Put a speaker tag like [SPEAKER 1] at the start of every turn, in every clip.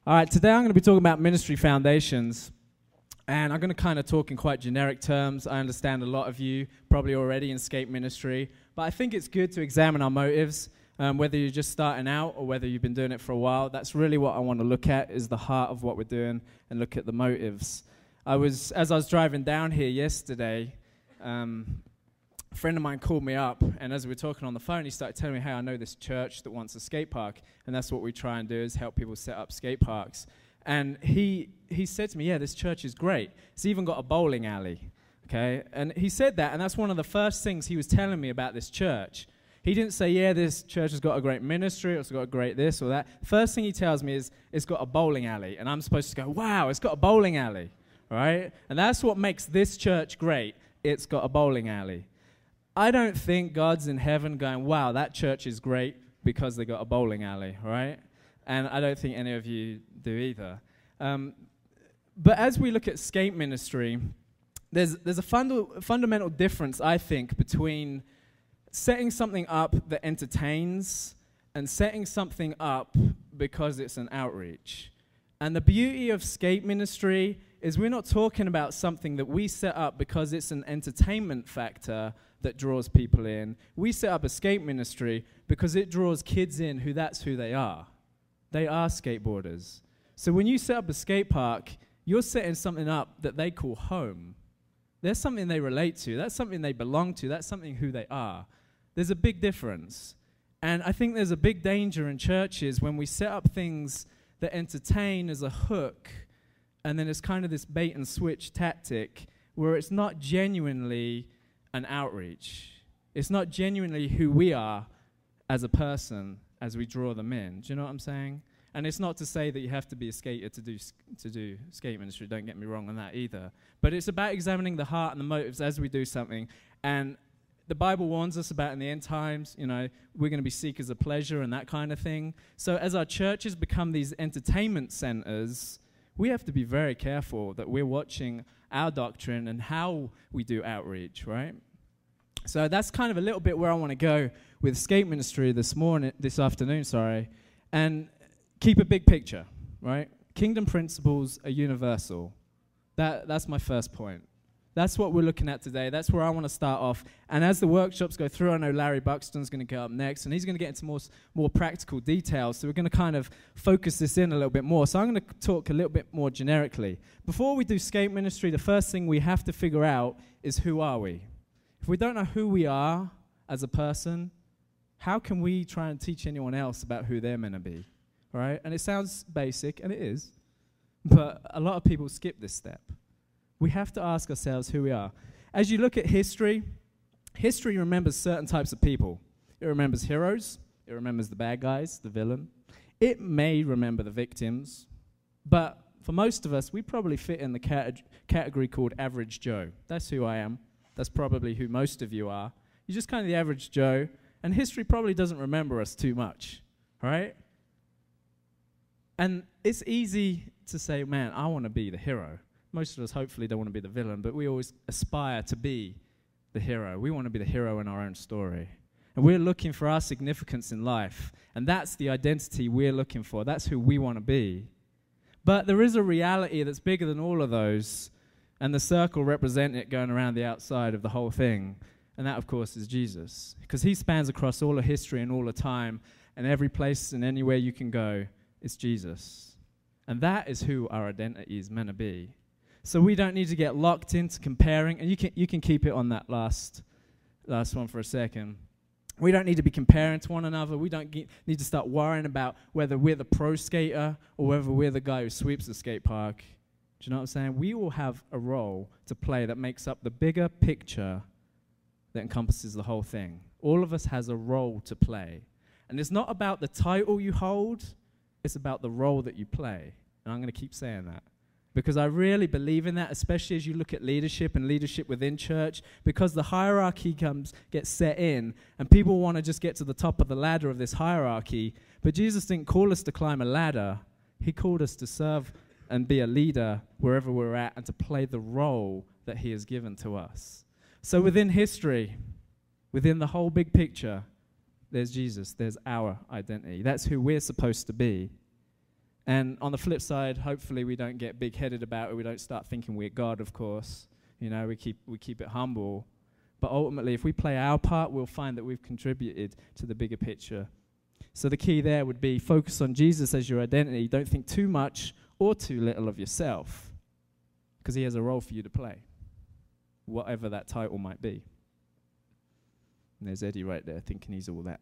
[SPEAKER 1] All right, today I'm going to be talking about ministry foundations, and I'm going to kind of talk in quite generic terms. I understand a lot of you probably already in Scape ministry, but I think it's good to examine our motives, whether you're just starting out or whether you've been doing it for a while. That's really what I want to look at, is the heart of what we're doing, and look at the motives. As I was driving down here yesterday, a friend of mine called me up, and as we were talking on the phone, he started telling me, hey, I know this church that wants a skate park, and that's what we try and do, is help people set up skate parks. And he said to me, yeah, this church is great. It's even got a bowling alley, okay? And he said that, and that's one of the first things he was telling me about this church. He didn't say, yeah, this church has got a great ministry, or it's got a great this or that. First thing he tells me is, it's got a bowling alley, and I'm supposed to go, wow, it's got a bowling alley, right? And that's what makes this church great. It's got a bowling alley. I don't think God's in heaven going, wow, that church is great because they got a bowling alley, right? And I don't think any of you do either. But as we look at skate ministry, there's a fundamental difference, I think, between setting something up that entertains and setting something up because it's an outreach. And the beauty of skate ministry is we're not talking about something that we set up because it's an entertainment factor that draws people in. We set up a skate ministry because it draws kids in that's who they are. They are skateboarders. So when you set up a skate park, you're setting something up that they call home. There's something they relate to. That's something they belong to. That's something who they are. There's a big difference. And I think there's a big danger in churches when we set up things that entertain as a hook, and then it's kind of this bait and switch tactic where it's not genuinely an outreach. It's not genuinely who we are as a person as we draw them in. Do you know what I'm saying? And it's not to say that you have to be a skater to do skate ministry. Don't get me wrong on that either. But it's about examining the heart and the motives as we do something. And the Bible warns us about in the end times, we're going to be seekers of pleasure and that kind of thing. So as our churches become these entertainment centers, we have to be very careful that we're watching our doctrine and how we do outreach, right? So that's kind of a little bit where I want to go with skate ministry this afternoon, and keep a big picture, right? Kingdom principles are universal. That's my first point. That's what we're looking at today. That's where I want to start off. And as the workshops go through, I know Larry Buxton's going to go up next, and he's going to get into more practical details. So we're going to kind of focus this in a little bit more. So I'm going to talk a little bit more generically. Before we do skate ministry, the first thing we have to figure out is, who are we? If we don't know who we are as a person, how can we try and teach anyone else about who they're meant to be, right? And it sounds basic, and it is, but a lot of people skip this step. We have to ask ourselves who we are. As you look at history remembers certain types of people. It remembers heroes. It remembers the bad guys, the villain. It may remember the victims. But for most of us, we probably fit in the category called average Joe. That's who I am. That's probably who most of you are. You're just kind of the average Joe. And history probably doesn't remember us too much, right? And it's easy to say, man, I want to be the hero. Most of us hopefully don't want to be the villain, but we always aspire to be the hero. We want to be the hero in our own story. And we're looking for our significance in life. And that's the identity we're looking for. That's who we want to be. But there is a reality that's bigger than all of those, and the circle represents it going around the outside of the whole thing. And that, of course, is Jesus. Because he spans across all of history and all of time, and every place and anywhere you can go, it's Jesus. And that is who our identity is meant to be. So we don't need to get locked into comparing, and you can keep it on that last one for a second. We don't need to be comparing to one another. We don't need to start worrying about whether we're the pro skater or whether we're the guy who sweeps the skate park. Do you know what I'm saying? We all have a role to play that makes up the bigger picture that encompasses the whole thing. All of us has a role to play. And it's not about the title you hold, it's about the role that you play. And I'm going to keep saying that. Because I really believe in that, especially as you look at leadership and leadership within church, because the hierarchy gets set in, and people want to just get to the top of the ladder of this hierarchy. But Jesus didn't call us to climb a ladder. He called us to serve and be a leader wherever we're at, and to play the role that he has given to us. So within history, within the whole big picture, there's Jesus. There's our identity. That's who we're supposed to be. And on the flip side, hopefully we don't get big-headed about it. We don't start thinking we're God, of course. You know, we keep it humble. But ultimately, if we play our part, we'll find that we've contributed to the bigger picture. So the key there would be focus on Jesus as your identity. Don't think too much or too little of yourself, because he has a role for you to play, whatever that title might be. And there's Eddie right there thinking he's all that.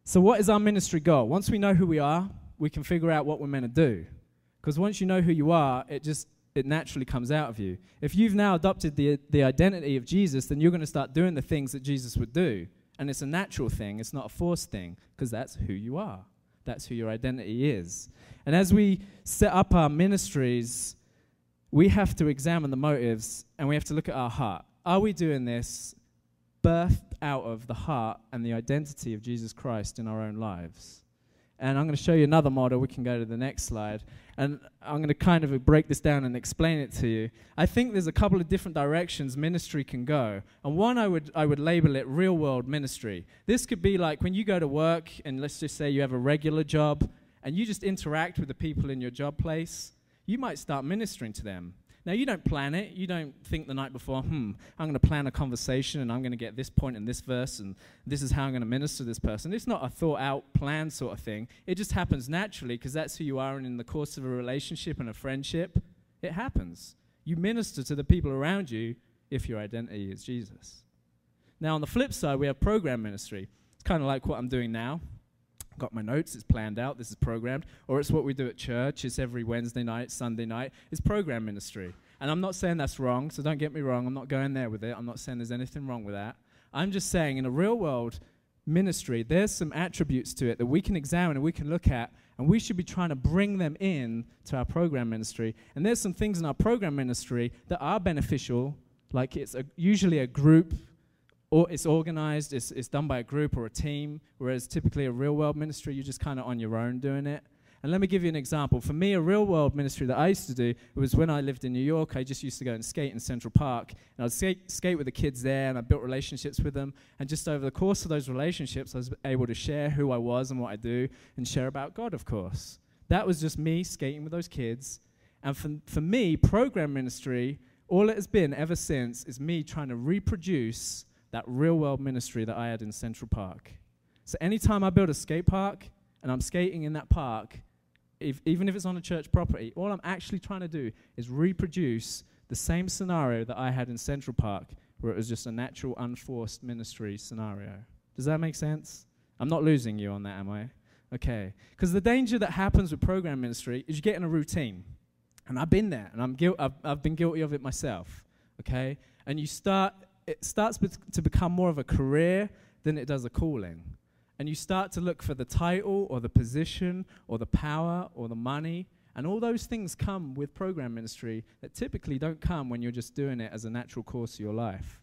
[SPEAKER 1] So what is our ministry goal? Once we know who we are, we can figure out what we're meant to do. Because once you know who you are, it naturally comes out of you. If you've now adopted the identity of Jesus, then you're going to start doing the things that Jesus would do. And it's a natural thing. It's not a forced thing, because that's who you are. That's who your identity is. And as we set up our ministries, we have to examine the motives, and we have to look at our heart. Are we doing this birthed out of the heart and the identity of Jesus Christ in our own lives? And I'm going to show you another model. We can go to the next slide. And I'm going to kind of break this down and explain it to you. I think there's a couple of different directions ministry can go. And one, I would label it real-world ministry. This could be like when you go to work, and let's just say you have a regular job, and you just interact with the people in your job place. You might start ministering to them. Now, you don't plan it. You don't think the night before, I'm going to plan a conversation, and I'm going to get this point in this verse, and this is how I'm going to minister to this person. It's not a thought-out plan sort of thing. It just happens naturally, because that's who you are, and in the course of a relationship and a friendship, it happens. You minister to the people around you if your identity is Jesus. Now, on the flip side, we have program ministry. It's kind of like what I'm doing now. Got my notes, it's planned out, this is programmed, or it's what we do at church. It's every Wednesday night, Sunday night. It's program ministry. And I'm not saying that's wrong, so don't get me wrong. I'm not going there with it. I'm not saying there's anything wrong with that. I'm just saying in a real world ministry, there's some attributes to it that we can examine and we can look at, and we should be trying to bring them in to our program ministry. And there's some things in our program ministry that are beneficial, like it's usually a group, or it's organized, it's done by a group or a team, whereas typically a real-world ministry, you're just kind of on your own doing it. And let me give you an example. For me, a real-world ministry that I used to do, it was when I lived in New York. I just used to go and skate in Central Park. And I'd skate with the kids there, and I built relationships with them. And just over the course of those relationships, I was able to share who I was and what I do, and share about God, of course. That was just me skating with those kids. And for me, program ministry, all it has been ever since is me trying to reproduce that real-world ministry that I had in Central Park. So anytime I build a skate park and I'm skating in that park, even if it's on a church property, all I'm actually trying to do is reproduce the same scenario that I had in Central Park, where it was just a natural, unforced ministry scenario. Does that make sense? I'm not losing you on that, am I? Okay. Because the danger that happens with program ministry is you get in a routine. And I've been there, and I've been guilty of it myself. Okay? And it starts to become more of a career than it does a calling. And you start to look for the title or the position or the power or the money. And all those things come with program ministry that typically don't come when you're just doing it as a natural course of your life.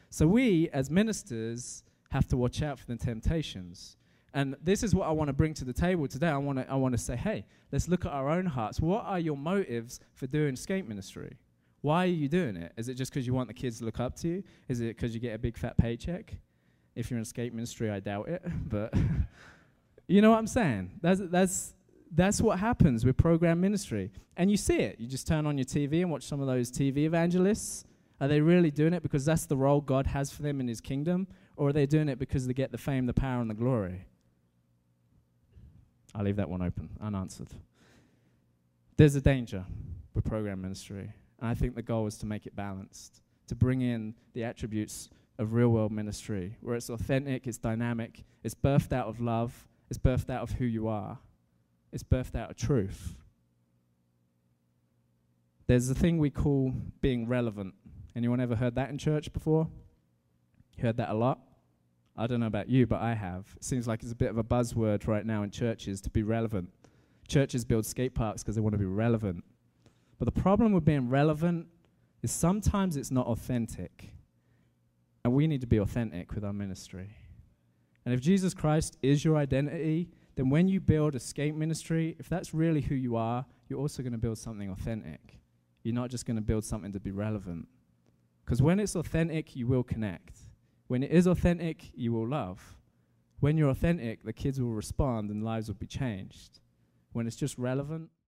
[SPEAKER 1] So we, as ministers, have to watch out for the temptations. And this is what I want to bring to the table today. I want to say, hey, let's look at our own hearts. What are your motives for doing skate ministry? Why are you doing it? Is it just because you want the kids to look up to you? Is it because you get a big fat paycheck? If you're in skate ministry, I doubt it. But you know what I'm saying? That's what happens with program ministry. And you see it. You just turn on your TV and watch some of those TV evangelists. Are they really doing it because that's the role God has for them in his kingdom? Or are they doing it because they get the fame, the power, and the glory? I'll leave that one open, unanswered. There's a danger with program ministry. And I think the goal is to make it balanced, to bring in the attributes of real-world ministry, where it's authentic, it's dynamic, it's birthed out of love, it's birthed out of who you are, it's birthed out of truth. There's a thing we call being relevant. Anyone ever heard that in church before? You heard that a lot? I don't know about you, but I have. It seems like it's a bit of a buzzword right now in churches to be relevant. Churches build skate parks because they want to be relevant. But the problem with being relevant is sometimes it's not authentic. And we need to be authentic with our ministry. And if Jesus Christ is your identity, then when you build a skate ministry, if that's really who you are, you're also going to build something authentic. You're not just going to build something to be relevant. Because when it's authentic, you will connect. When it is authentic, you will love. When you're authentic, the kids will respond and lives will be changed. when it's just relevant,